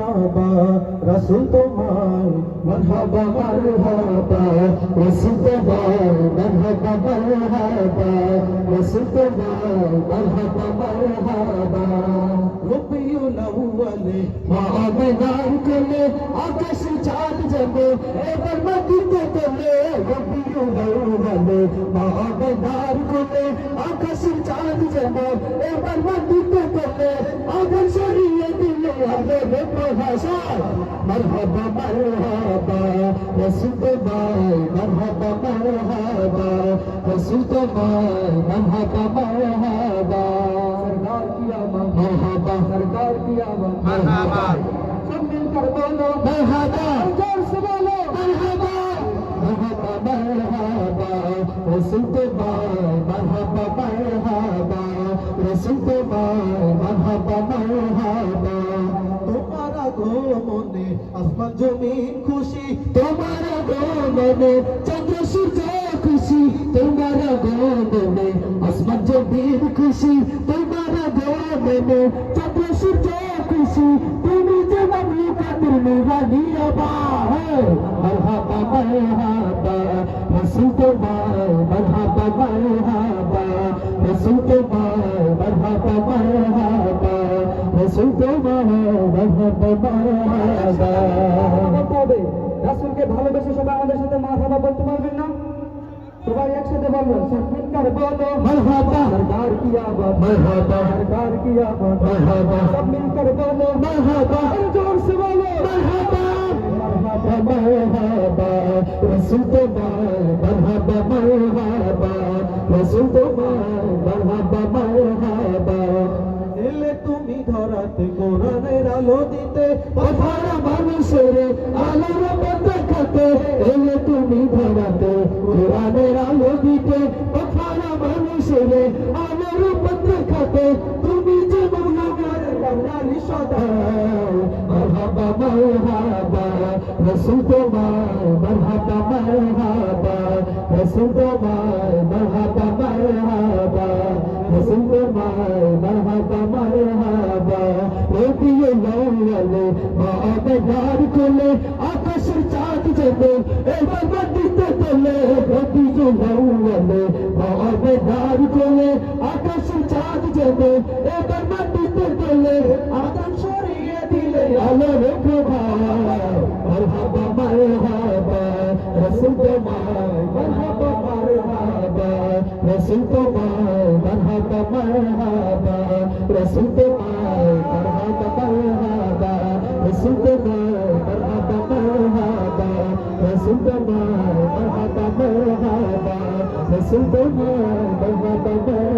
মারহাবা রাসূল তোমায় মারহাবা মারহাবা রাসূল তোমায় মারহাবা মারহাবা রাসূল তোমায় মারহাবা মারহাবা রবিউল আউয়ালে মা আমিনার কোলে আকাশে চাঁদ যাবে এবার মদিনা তোলে রবিউল আউয়ালে মা আমিনার কোলে আকাশে চাঁদ যাবে এবার মদিনা তোলে আগুন সরিয়ে দিলে হবে প্রভাষা মারহাবা মারহাবা রাসূল তোমায় মারহাবা মারহাবা রাসূল তোমায় মারহাবা মারহাবা सरकार की आवाज़ मरहबा सरकार की आवाज़ मरहबा सब मिलकर बोलो मरहबा जोर से बोलो मरहबा मरहबा मरहबा रसूल तुम्हारे मरहबा मरहबा रसूल तुम्हारे मरहबा मरहबा तुम्हारा गो मने आसमान जमीन खुशी तुम्हारा गो मने चंद्र सूरज खुशी तुम्हारा गो मने आसमान जमीन खुशी तुम्हारा गो मने चंद्र सूरज खुशी तुम्ही जे ममलुकातील नूरानी अबा है मरहबा मरहबा रसूल तुम्हारे मरहबा मरहबा रसूल तुम्हारे मरहबा मरहबा रसूल तुम्हारे मरहबा मरहबा তবে রাসূলকে ভালোবেসে সবাই আমাদের সাথে মারহাবা বলতে পারবেন না সবাই একসাথে বলবেন সব মিলकर बोलो मरहबा सरकार की आवाज़ मरहबा सरकार की आवाज़ मरहबा सब मिलकर बोलो मरहबा जोर से बोलो मरहबा मरहबा मरहबा रसूल तुम्हारे मरहबा मरहबा रसूल तुम्हारे मरहबा मरहबा এলে তুমি ধরাতে কোরআনের আলো দিতে অথারা মানুষের আলোর পথে খাতে এলে তুমি ধরাতে কোরআনের আলো দিতে অথারা মানুষের আলোর পথে খাতে তুমি যে মৌলানার কান্নারি সদা মারহাবা মারহাবা রাসূল তোমায় মারহাবা মারহাবা রাসূল তোমায় মারহাবা মারহাবা রাসূল তোমায় মারহাবা মারহাবা রবিউল আউয়ালে মা আমিনার কোলে আকাশের চাঁদ যাবে এবার মদিনা তোলে রবিউল আউয়ালে মা আমিনার কোলে আকাশের চাঁদ যাবে এবার মদিনা তোলে আগুন সরিয়ে দিলে আলোর প্রভা মারহাবা মারহাবা রাসূল তোমায় মারহাবা মারহাবা রাসূল তোমায় মারহাবা মারহাবা রাসূল তোমায় মারহাবা মারহাবা রাসূল তোমায় মারহাবা মারহাবা রাসূল তোমায় মারহাবা মারহাবা রাসূল তোমায় মারহাবা